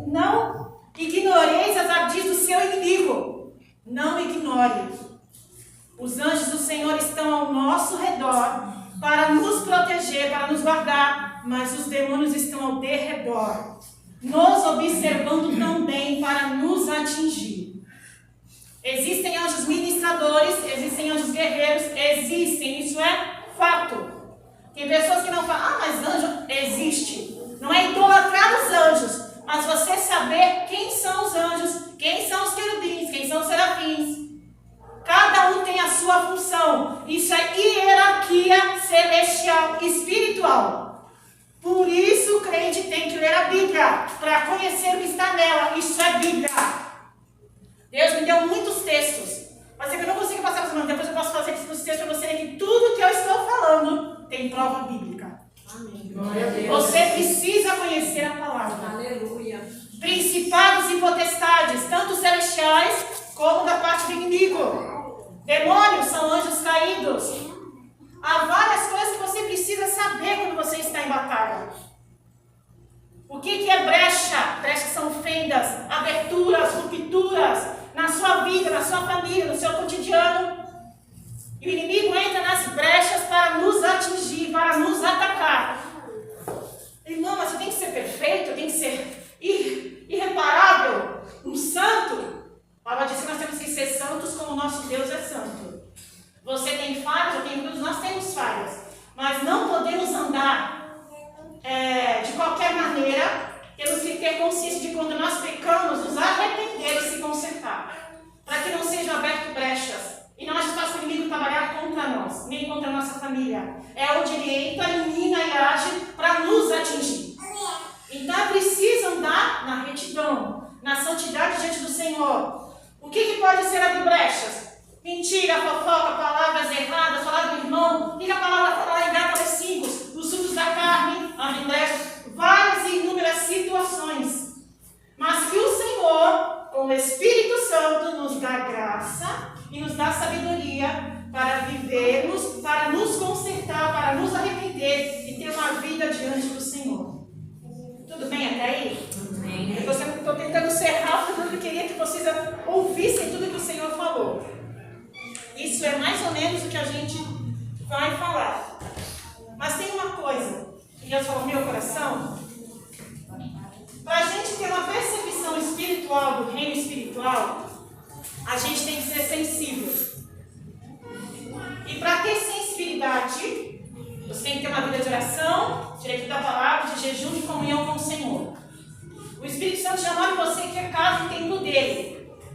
Não ignoreis as ardis do seu inimigo. Não ignore. Os anjos do Senhor estão ao nosso redor para nos proteger, para nos guardar, mas os demônios estão ao derredor, nos observando também para nos atingir. Existem anjos ministradores, existem anjos guerreiros, existem, isso é fato. Tem pessoas que não falam, mas anjo existe. Não é idolatrar os anjos, mas você saber quem são os anjos, quem são os querubins, quem são os serafins. Cada um tem a sua função. Isso é hierarquia celestial, espiritual. Por isso o crente tem que ler a Bíblia, para conhecer o que está nela. Isso é Bíblia. Deus me deu muitos textos, mas é que eu não consigo passar para você, depois eu posso fazer esses textos para você ver que tudo que eu estou falando tem prova bíblica. Amém. Glória a Deus. Você precisa conhecer a palavra. Aleluia. Principados e potestades, tanto celestiais como da parte do inimigo. Demônios são anjos caídos. Há várias coisas que você precisa saber quando você está em batalha. O que é brecha? Brechas são fendas, aberturas, rupturas na sua vida, na sua família, no seu cotidiano. E o inimigo entra nas brechas para nos atingir, para nos atacar. Irmão, mas eu tenho que ser perfeito, eu tenho que ser irreparável, um santo. A Palavra diz que nós temos que ser santos como o nosso Deus é santo. Você tem falhas, eu tenho falhas, nós temos falhas. Mas não podemos andar de qualquer maneira. Temos que ter consciência de quando nós pecamos, nos arrepender e se consertar. Para que não sejam abertas brechas. E não faça o inimigo trabalhar contra nós, nem contra a nossa família. É onde ele entra, elimina e age para nos atingir. Então é preciso andar na retidão, na santidade diante do Senhor. O que pode ser abrir brechas? Mentira, fofoca, palavras erradas, falar do irmão. O que a palavra fala em Gálatas 5? Os frutos da carne, abrem brechas, várias e inúmeras situações. Mas que o Senhor, com o Espírito Santo, nos dá graça e nos dá sabedoria para vivermos, para nos consertar, para nos arrepender e ter uma vida diante do Senhor. Tudo bem até aí? Amém. Eu estou tentando ser rápido porque eu queria que vocês ouvissem tudo que o Senhor falou. Isso é mais ou menos o que a gente vai falar. Mas tem uma coisa que Deus falou no meu coração. Para a gente ter uma percepção espiritual do reino espiritual, a gente tem que ser sensível. E para ter sensibilidade, você tem que ter uma vida de oração, de leitura da palavra, de jejum, de comunhão com o Senhor. O Espírito Santo chamou em você que é casa e templo dele.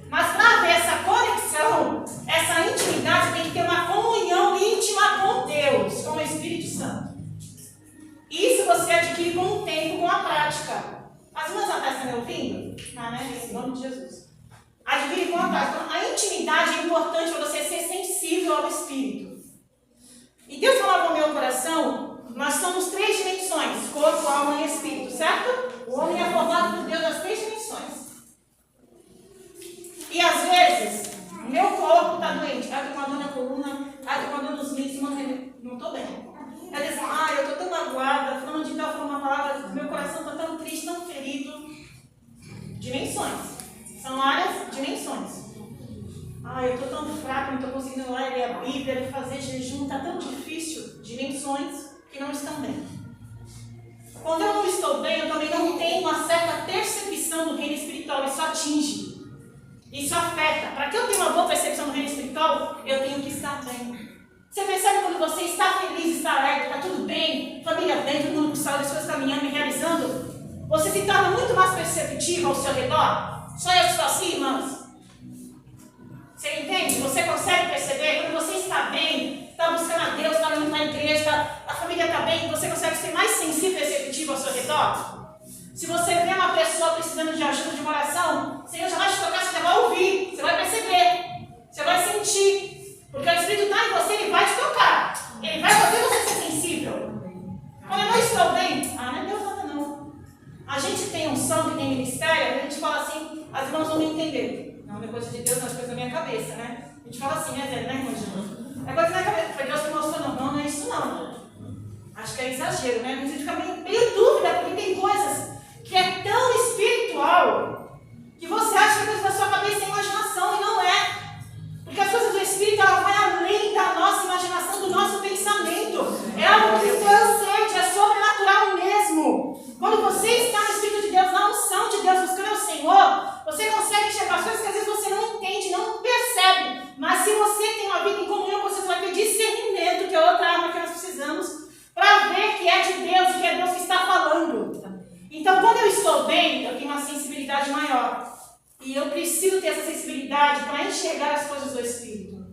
Mas para haver essa conexão, essa intimidade, tem que ter uma comunhão íntima com Deus, com o Espírito Santo. Isso você adquire com o tempo, com a prática. As irmãs atrás estão me ouvindo? Em nome de Jesus. Adquire com a prática. Então, a intimidade é importante para você ser sensível ao Espírito. E Deus falava no meu coração, nós somos 3 dimensões, corpo, alma e espírito, certo? O homem é formado por Deus nas 3 dimensões. E às vezes, meu corpo está doente. Eu estou com uma dor na coluna, eu estou com uma dor nos rins, não estou bem. Ela diz, eu estou tão magoada, falando de tal, falando uma palavra, meu coração está tão triste, tão ferido. Dimensões. São várias dimensões. Eu estou tão fraco, não estou conseguindo ler a Bíblia, fazer jejum, está tão difícil. Dimensões que não estão bem. Quando eu não estou bem, eu também não tenho uma certa percepção do reino espiritual. Isso atinge. Isso afeta. Para que eu tenha uma boa percepção do reino espiritual, eu tenho que estar bem. Você percebe quando você está feliz, está alegre, está tudo bem, família bem, todo mundo com saúde, as coisas caminhando e realizando, você se torna muito mais perceptivo ao seu redor? Só eu estou assim, irmãos? Você entende? Você consegue perceber? Quando você está bem, está buscando a Deus, está indo na igreja, a família está bem, você consegue ser mais sensível e perceptivo ao seu redor? Se você vê uma pessoa precisando de ajuda, de uma oração, o Senhor já vai te tocar, você já vai ouvir, você vai perceber, você vai sentir. Porque o Espírito está em você, ele vai te tocar. Ele vai fazer você ser sensível. Quando eu não estou bem, não é Deus nada não. A gente tem unção que tem ministério, a gente fala assim, as irmãs vão me entender. Não é coisa de Deus, não é coisa da minha cabeça, né? A gente fala assim, né, irmã Jana? É coisa da minha cabeça, foi Deus que mostrou, não é isso não. Acho que é exagero, né? A gente fica meio dúvida, porque tem coisas que é tão espiritual sensibilidade maior. E eu preciso ter essa sensibilidade para enxergar as coisas do Espírito.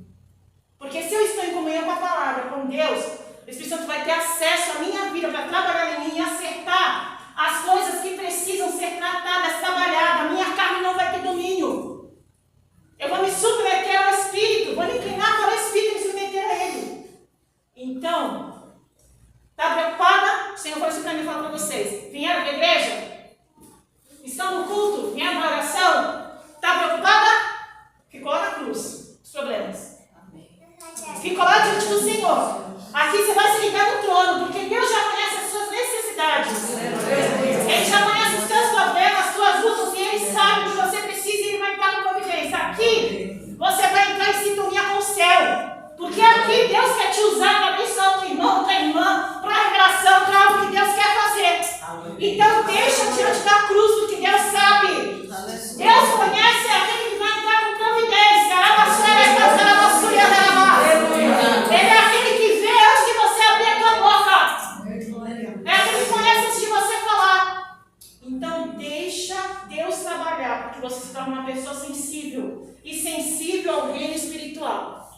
Porque se eu estou em comunhão com a palavra, com Deus, o Espírito Santo vai ter acesso à minha vida para trabalhar em mim e acertar as coisas que precisam ser tratadas, trabalhadas. A minha carne não vai ter domínio. Eu vou me submeter ao Espírito, vou me inclinar para o Espírito e me submeter a Ele. Então, está preocupada? O Senhor falou isso para mim falar para vocês. Vieram para a igreja? Estão no culto? Vieram para a oração? Está preocupada? Ficou lá na cruz. Os problemas. Ficou lá diante do Senhor. Aqui você vai se ligar no trono, porque Deus já conhece as suas necessidades. Ele já conhece os seus problemas, as suas lutas, e Ele sabe o que você precisa e Ele vai entrar com providência. Aqui, você vai entrar em sintonia com o céu. Porque aqui Deus quer te usar para abençoar outro irmão, outra irmã, para a revelação, para algo que Deus quer fazer. Então deixa diante da cruz, porque Deus sabe. Deus conhece aquele que vai entrar com providência. Ele é aquele que vê antes de você abrir a tua boca. É aquele que conhece antes de você falar. Então deixa Deus trabalhar para que você se torne uma pessoa sensível. E sensível ao reino espiritual.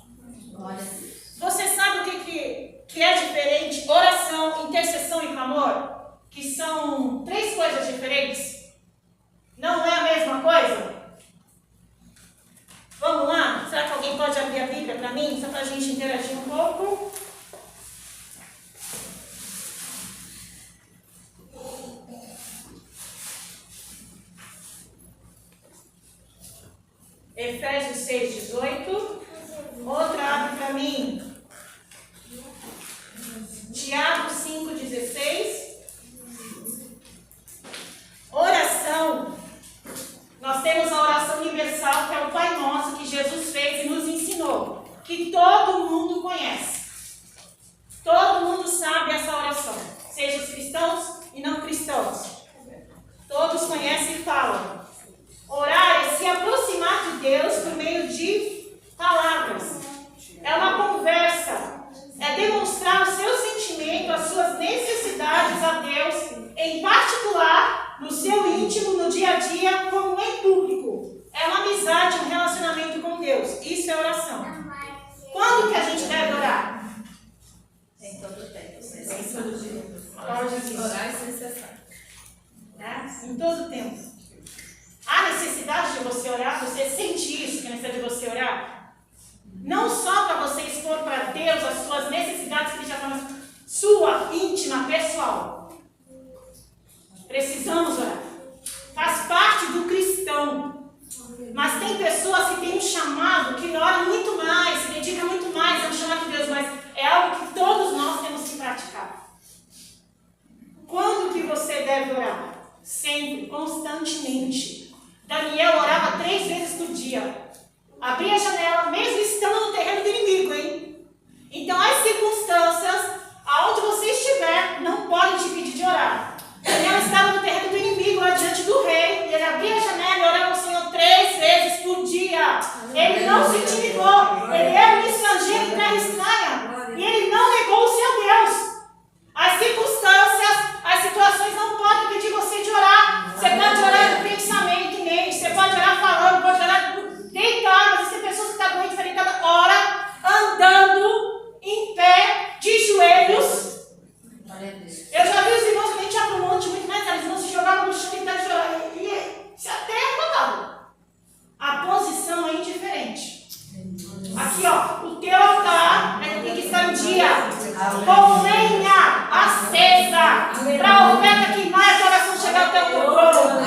Você sabe o que é diferente? Oração, intercessão e clamor? Que são 3 coisas diferentes. Não é a mesma coisa? Vamos lá? Será que alguém pode abrir a Bíblia para mim? Só para a gente interagir um pouco. Efésios 6:18. Outra abre para mim. Tiago 5:16. Oração. Nós temos a oração universal, que é o Pai Nosso, que Jesus fez e nos ensinou. Que todo mundo conhece. Todo mundo sabe essa oração. Seja os cristãos e não cristãos. Todos conhecem e falam. Orar é se aproximar de Deus por meio de palavras. É uma conversa. É demonstrar o seu sentimento, as suas necessidades a Deus, em particular, no seu íntimo, no dia a dia, como em público. É uma amizade, um relacionamento com Deus. Isso é oração. Quando que a gente deve orar? Em todo tempo. Em todo tempo. Orar é necessário. Em todo tempo. Há necessidade de você orar? Você sente isso, que é necessidade de você orar? Não só para você expor para Deus as suas necessidades que Ele já está na sua íntima, pessoal. Precisamos orar. Faz parte do cristão. Mas tem pessoas que têm um chamado, que oram muito mais, se dedicam muito mais ao chamado de Deus, mas é algo que todos nós temos que praticar. Quando que você deve orar? Sempre, constantemente. Daniel orava 3 vezes por dia. Abria a janela, mesmo estando no terreno do inimigo, hein? Então, as circunstâncias, aonde você estiver, não podem te impedir de orar. Daniel estava no terreno do inimigo, lá diante do rei, e ele abria a janela e orava ao Senhor 3 vezes por dia. Ele não se intimidou, ele era um estrangeiro em terra estranha, e ele não negou o seu Deus. As circunstâncias, as situações não podem impedir você de orar. Você pode orar no pensamento, em mente, você pode orar falando, pode orar deitado. Existem pessoas que estão doentes, deitadas, ora, andando, em pé, de joelhos. Eu já vi os irmãos que nem tinham um monte muito mais, eles não se jogavam no chão e tentavam chorar. E se até botavam. A posição é indiferente. Aqui, ó, o teu altar tem que estar em dia, com lenha acesa, para a oferta queimar e a oração chegar até o teu trono.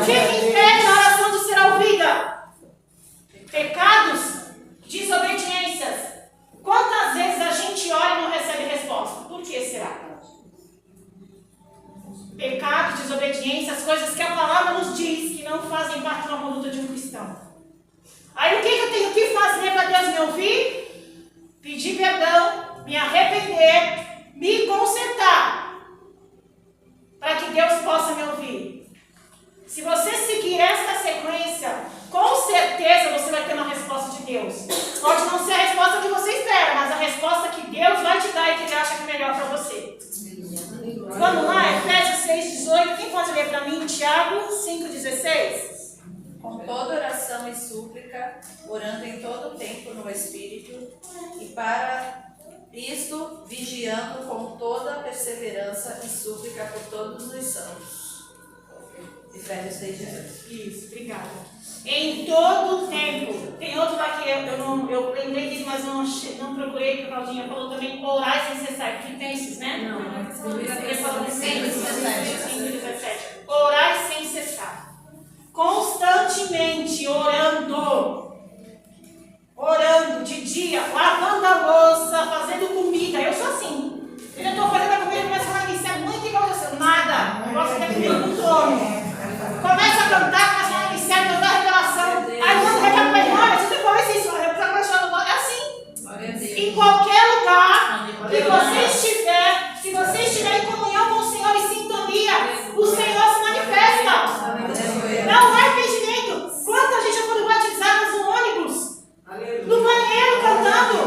O que impede a oração de ser ouvida? Pecados, desobediências. Quantas vezes a gente ora e não recebe resposta? Por que será? Pecados, desobediências, coisas que a palavra nos diz que não fazem parte de uma conduta de um cristão. Aí o que eu tenho que fazer para Deus me ouvir? Pedir perdão, me arrepender, me consertar, para que Deus possa me ouvir. Se você seguir esta sequência, com certeza você vai ter uma resposta de Deus. Pode não ser a resposta que você espera, mas a resposta que Deus vai te dar e que Ele acha que é melhor para você. Vamos lá, Efésios 6:18. Quem pode ler para mim? Tiago 5:16. súplica, orando em todo o tempo no Espírito, e para isto vigiando com toda a perseverança e súplica por todos os santos. Efésios 6:18. Isso, obrigada. Em todo o tempo. Tem outro lá que eu lembrei disso, mas não procurei, porque a Claudinha falou também, orar sem cessar. Filipenses, né? Não, Ele falou de Filipenses 5:17. Orar sem cessar. Constantemente orando. Orando de dia, lavando a louça, fazendo comida. Eu sou assim. Eu já estou fazendo a comida e começo a falar, isso é muito igual você. Nada. Eu gosto de ter comida com trono. Começa a cantar, começa a iniciar, eu dou a revelação. Aí quando recado para ele, olha, você tem falado isso, eu quero começar é assim. Em qualquer lugar que você estiver, se você estiver em comunhão com o Senhor e sintonia, o Senhor se manifesta. Não há impedimento. Quanta gente já foram batizadas no ônibus, no banheiro cantando,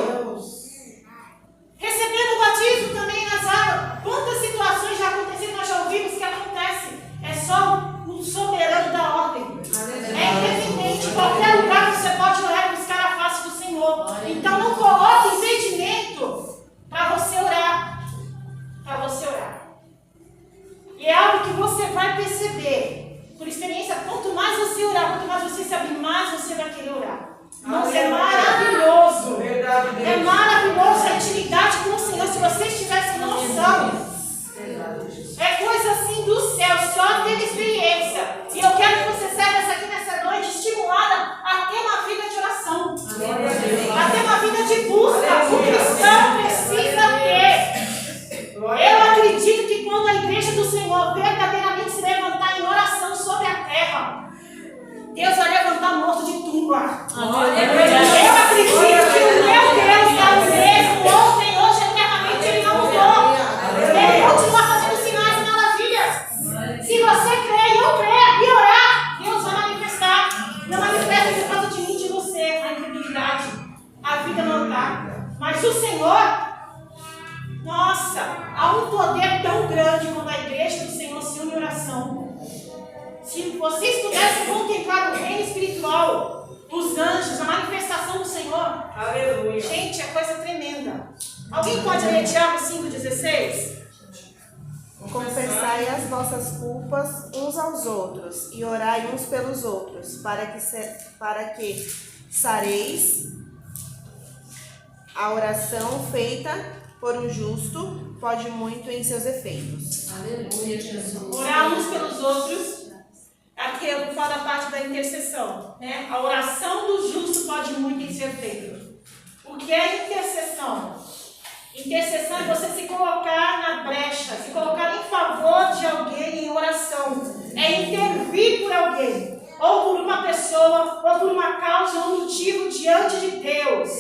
recebendo o batismo também nas águas. Quantas situações já aconteceram, nós já ouvimos que acontece. É só o soberano da ordem. É independente. Em qualquer lugar você pode orar e buscar a face do Senhor. Então não coloque impedimento para você orar. Para você orar. E é algo que você vai perceber. Por experiência, quanto mais você orar, quanto mais você se abrir, mais você vai querer orar. Nossa, é maravilhoso. É maravilhoso a intimidade com o Senhor. Se você tivesse noção. É coisa assim do céu, só ter experiência. E eu quero que você saia dessa aqui nessa noite estimulada a ter uma vida de oração. A ter uma vida de busca. O cristão precisa ter. Eu acredito que quando a igreja do Senhor verdadeiramente se levantar em oração sobre a terra, Deus vai levantar morto de tumba. Eu acredito que o meu Deus é o mesmo ontem, hoje, eternamente. Ele não mudou. Ele continua fazendo sinais e maravilhas. Se você crer e eu crer e orar, Deus vai manifestar. Não manifesta por causa de mim, de você, a incredulidade. A vida não dá. Mas o Senhor, nossa, há um poder tão grande quando a igreja do Senhor se une em oração. Se vocês pudessem contemplar o reino espiritual, os anjos, a manifestação do Senhor. Aleluia. Gente, é coisa tremenda. Alguém pode ler Tiago 5,16? Confessai as vossas culpas uns aos outros e orai uns pelos outros, para que sareis. A oração feita por um justo pode muito em seus efeitos. Aleluia, Jesus. Orar uns pelos outros. Aqui eu falo da parte da intercessão, né? A oração do justo pode muito em ser feita. O que é intercessão? Intercessão é você se colocar na brecha, se colocar em favor de alguém em oração. É intervir por alguém, ou por uma pessoa, ou por uma causa, ou um motivo diante de Deus.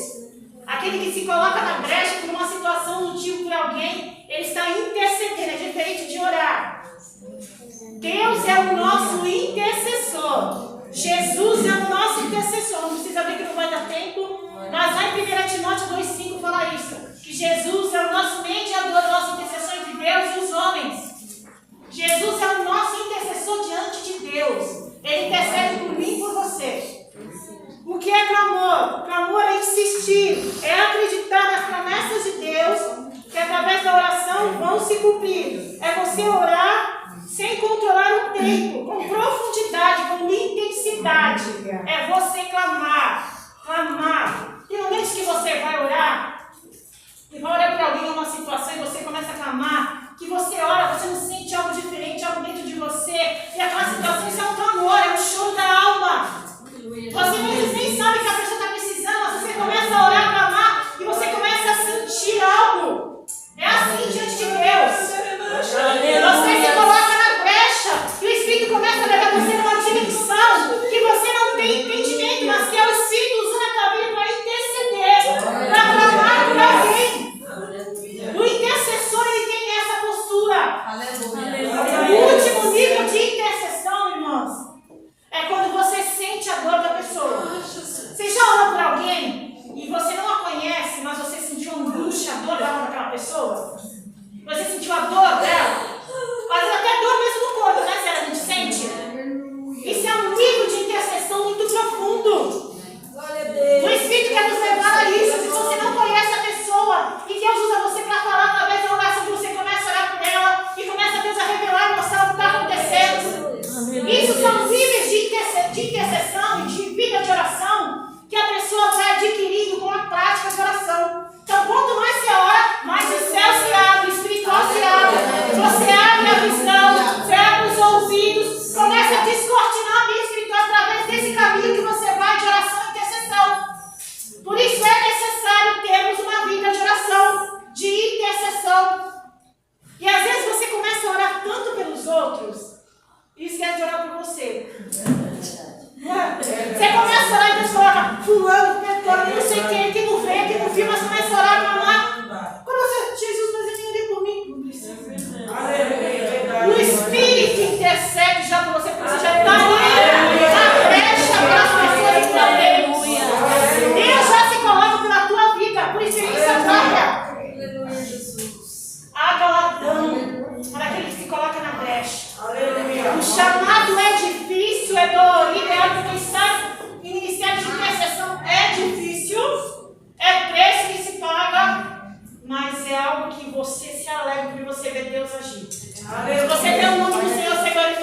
Aquele que se coloca na brecha por uma situação, um motivo por alguém, ele está intercedendo, é diferente de orar. Deus é o nosso intercessor. Jesus é o nosso intercessor. Não precisa ver que não vai dar tempo, mas lá em 1 Timóteo 2,5 fala isso. Que Jesus é o nosso mediador, o nosso intercessor entre Deus e os homens. Jesus é o nosso intercessor diante de Deus. Ele intercede por mim e por você. O que é clamor? Clamor é insistir, é acreditar nas promessas de Deus, que através da oração vão se cumprir. É você orar sem controlar o tempo, com profundidade, com intensidade. É você clamar, clamar. Tem momentos que você vai orar, e vai orar para alguém em uma situação, e você começa a clamar, que você ora, você não sente algo diferente, algo dentro de você, e aquela situação, isso é um clamor, é um choro da alma. Você mesmo nem sabe que a pessoa está precisando, mas você começa a orar, clamar, e você começa a sentir algo. É assim diante de Deus. Você se coloca na brecha e o Espírito começa a levar você numa dimensão que você não tem entendimento, mas que é o Espírito usando a tua vida para interceder, para clamar por alguém. O intercessor, ele tem essa postura. O último nível de intercessão, irmãos, você. Você começa a orar e Deus coloca fulano, petano, não sei quem não vê, quem não viu, mas começa a orar, clamar. Como você, Jesus, mas ele orou por mim. Não precisa. O Espírito intercede já por você, porque você já está ali na brecha para as pessoas que não veem. Deus já se coloca pela tua vida, por isso ele se trabalha. Aleluia, Jesus. Há galardão para aquele que se coloca na brecha. O chamado é difícil, é dolorido, é algo que está em ministério de intercessão. É difícil, é preço que se paga, mas é algo que você se alegra porque você vê Deus agir. Se você vê o nome do Senhor, você glorifica.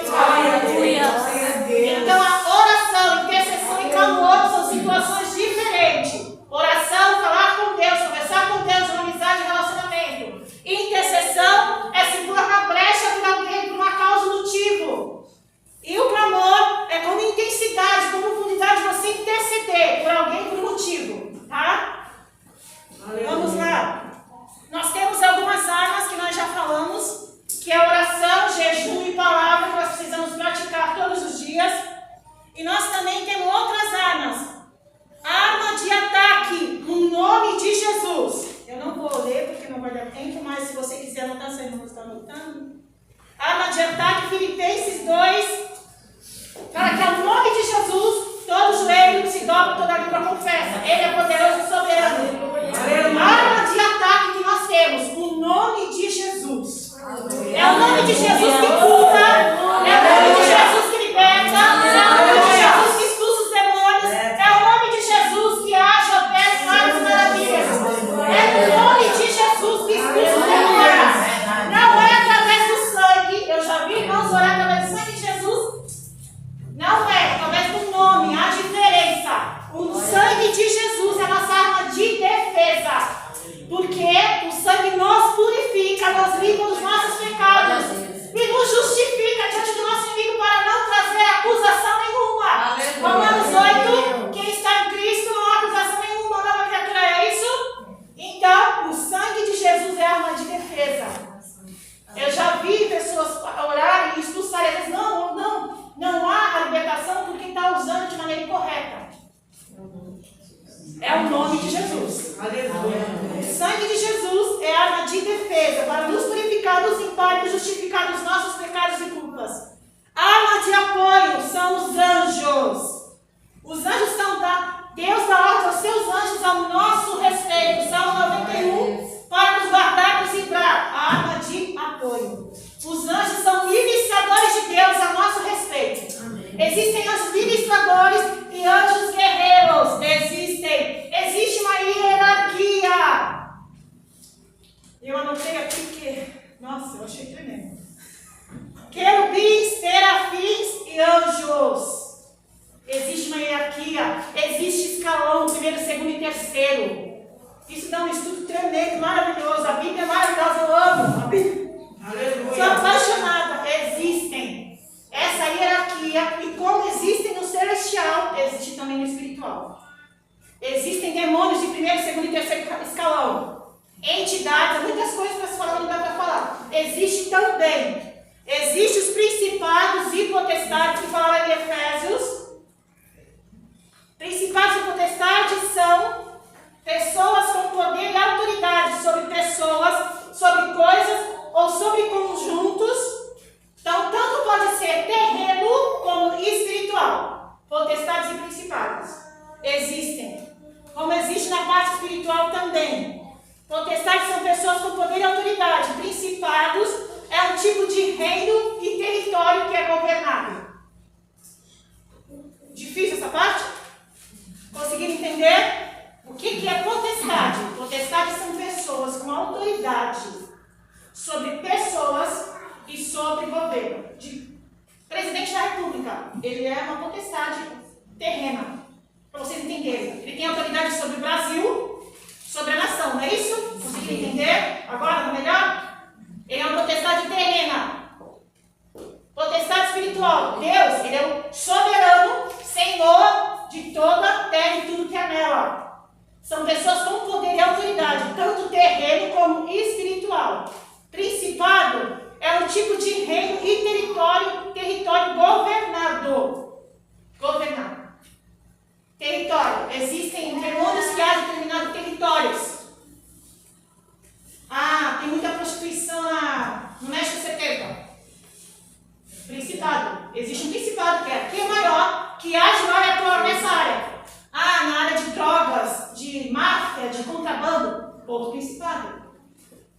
Então a oração, intercessão e clamor são situações diferentes. Oração, falar com Deus, conversar com Deus, uma amizade, relacionamento. Intercessão é se pôr na brecha por alguém, por uma causa, motivo. E o clamor é com intensidade, com profundidade, você interceder por alguém, por um motivo. Tá? Vamos lá. Nós temos algumas armas que nós já falamos, que é oração, jejum e palavra, que nós precisamos praticar todos os dias. E nós também temos outras armas. Arma de ataque, no nome de Jesus. Eu não vou ler porque não vai dar tempo, mas se você quiser anotar, você não está anotando. Arma de ataque, Filipenses 2. Para que ao nome de Jesus, todo joelho se dobra, toda língua confessa. Ele é poderoso e soberano. Arma de ataque que nós temos, o nome de Jesus. É o nome de Jesus que cura, é o nome de Jesus que liberta, é o nome de Jesus que expulsa os demônios, é o nome de Jesus que age, opera e faz maravilhas. É o nome de Jesus que expulsa os demônios. Não é através do sangue. Eu já vi irmãos orar através do sangue de Jesus. Não é, através do nome, a diferença. O sangue de Jesus é a nossa arma de defesa. Porque o sangue nos purifica, nos limpa dos nossos pecados e nos justifica diante do nosso inimigo para não trazer acusação nenhuma. Romanos 8, quem está em Cristo não há acusação nenhuma, nova criatura, é isso? Então, o sangue de Jesus é a arma de defesa. Eu já vi pessoas orarem e expulsarem, eles não há a libertação por quem está usando de maneira incorreta. É o nome de Jesus. Aleluia. O sangue de Jesus é arma de defesa para nos purificar, nos limpar e nos justificar dos nossos pecados e culpas. Arma de apoio são os anjos. Os anjos são Deus dá ordem aos seus anjos ao nosso respeito. Salmo 91, para nos guardar e nos livrar. A arma de apoio. Os anjos são ministradores de Deus a nosso respeito. Existem anjos ministradores e anjos guerreiros. Existe uma hierarquia. Eu anotei aqui que, nossa, eu achei tremendo. Querubins, serafins e anjos. Existe uma hierarquia. Existe escalão, primeiro, segundo e terceiro. Isso dá um estudo tremendo, maravilhoso. A Bíblia é maravilhosa, eu amo a Bíblia. Aleluia. Sou apaixonada. Existem essa hierarquia, e como existem no celestial, existe também no espiritual. Existem demônios de primeiro, segundo e terceiro escalão. Entidades, muitas coisas para se falar, não dá para falar. Existe também. Existem os principados e potestades, que falaram em Efésios. Principados e potestades são pessoas com poder e autoridade sobre pessoas, sobre coisas ou sobre conjuntos. Então, tanto pode ser terreno como espiritual. Potestades e principados existem. Como existe na parte espiritual também. Potestades são pessoas com poder e autoridade. Principados é um tipo de reino e território que é governado. Difícil essa parte? Conseguiram entender? O que é potestade? Potestades são pessoas com autoridade sobre pessoas e sobre governo. Presidente da República, ele é uma potestade terrena, para vocês entenderem. Ele tem autoridade sobre o Brasil, sobre a nação, não é isso? Conseguiram entender? Agora, não é melhor? Ele é uma potestade terrena. Potestade espiritual. Deus, ele é o soberano, Senhor de toda a terra e tudo que há nela. São pessoas com poder e autoridade, tanto terreno como espiritual. Principado é um tipo de reino e território governado. que age lá e atua nessa área. Ah, na área de drogas, de máfia, de contrabando, outro principado.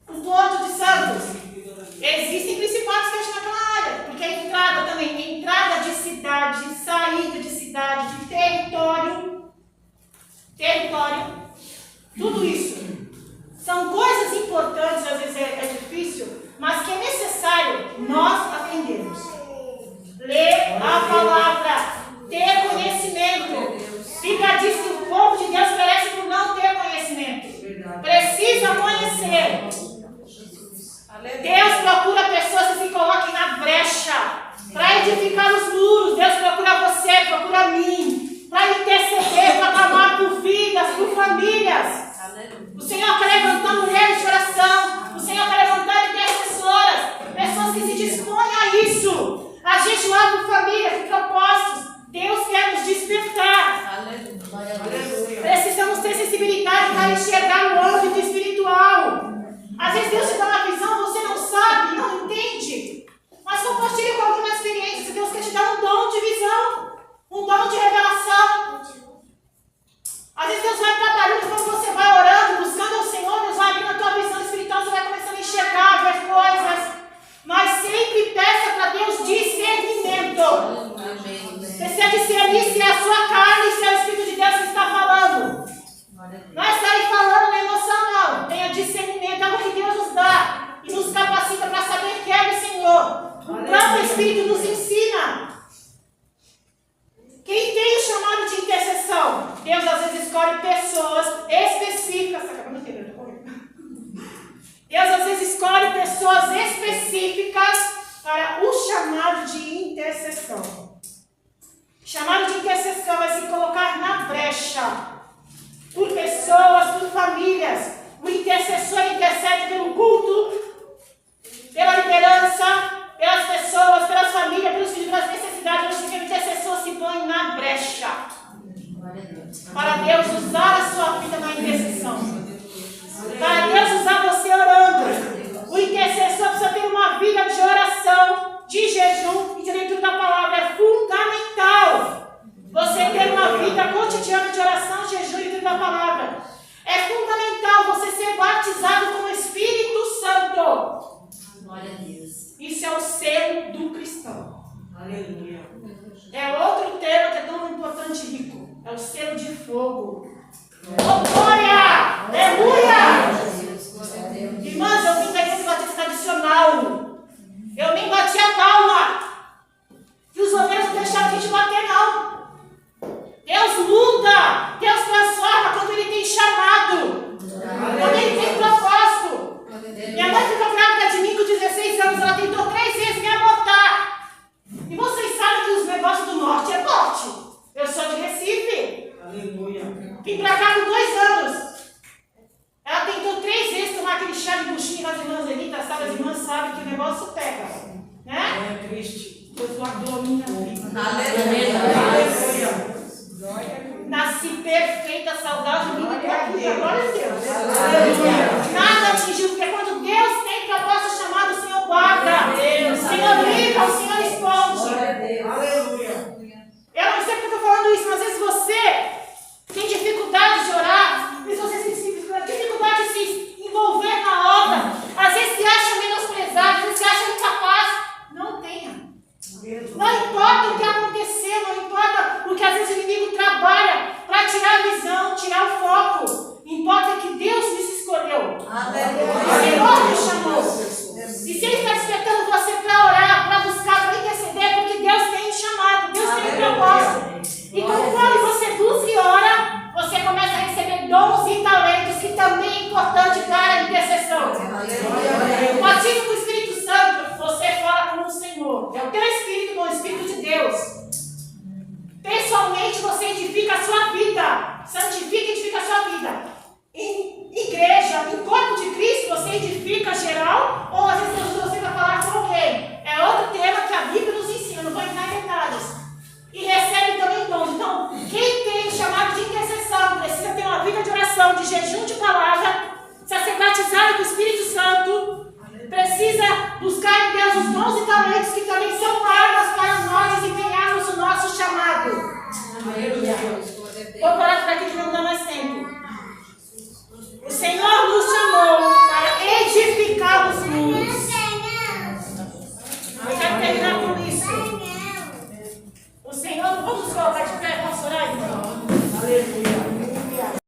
O Porto de Santos. Existem principados que agem naquela área, porque a entrada também, entrada de cidade, saída de cidade, de território, tudo isso. São coisas importantes, às vezes é difícil, mas que é necessário nós aprendermos. Ler a palavra, ter conhecimento. Bíblia diz que o povo de Deus perece por não ter conhecimento. Precisa conhecer. Deus procura pessoas que se coloquem na brecha para edificar os muros. Deus procura você, procura mim, para interceder, para clamar por vidas, por famílias. O Senhor quer levantar mulheres de oração. O Senhor quer levantar intercessoras, pessoas que se dispõem a isso, a jejuar por famílias, por propósitos. Deus quer nos despertar. Aleluia. Precisamos ter sensibilidade para enxergar o âmbito espiritual. Às vezes Deus te dá uma visão, você não sabe, não entende. Mas compartilhe com alguém uma experiência. Se Deus quer te dar um dom de visão, um dom de revelação. Às vezes Deus vai trabalhando quando você vai orando, buscando ao Senhor, Deus vai abrindo a tua visão espiritual, você vai começando a enxergar, ver coisas. Mas sempre peça para Deus discernimento. Precisa discernir se é a sua carne, se é o Espírito de Deus que está falando. Não é sair falando na emoção, não. Tenha discernimento, é algo que Deus nos dá e nos capacita para saber que é do Senhor. O próprio Espírito nos ensina. Quem tem o chamado de intercessão? Deus às vezes escolhe pessoas específicas. Deus às vezes escolhe pessoas específicas para o chamado de intercessão. Chamado de intercessão é se colocar na brecha por pessoas, por famílias. O intercessor intercede pelo culto, pela liderança, pelas pessoas, pelas famílias, pelos filhos, pelas necessidades. O intercessor se põe na brecha para Deus usar a sua vida na intercessão, para Deus usar você orando. O intercessor precisa ter uma vida de oração, de jejum e de leitura da palavra. É fundamental você ter uma vida cotidiana de oração, jejum e leitura da palavra. É fundamental você ser batizado com o Espírito Santo. Glória a Deus. Isso é o selo do cristão. Aleluia. É outro tema que é tão importante e rico. É o selo de fogo. Oh, glória! Aleluia! Irmãs, eu vim da igreja batista tradicional. Eu nem bati a palma. E os obreiros não deixaram a gente bater, não. Deus muda. Deus transforma quando Ele tem chamado. Quando Ele tem propósito. Minha mãe ficou grávida de mim com 16 anos. Ela tentou 3 vezes me abortar. E vocês sabem que os negócios do norte é norte. Eu sou de Recife. Aleluia. Vim pra cá com 2 anos. Ela tentou 3 vezes tomar aquele chá de buchinha das irmãs Elitas, sabe? As irmãs sabem que o negócio pega. Né? É triste. Deus guardou a minha vida. Aleluia. Nasci perfeita, saudável, linda e aqui. Glória a Deus. Aleluia. Nada atingiu, porque quando Deus tem propósito chamado, o Senhor guarda. O Senhor livra, o Senhor esconde. Aleluia. Eu não sei porque eu estou falando isso, mas às vezes você tem dificuldade de orar.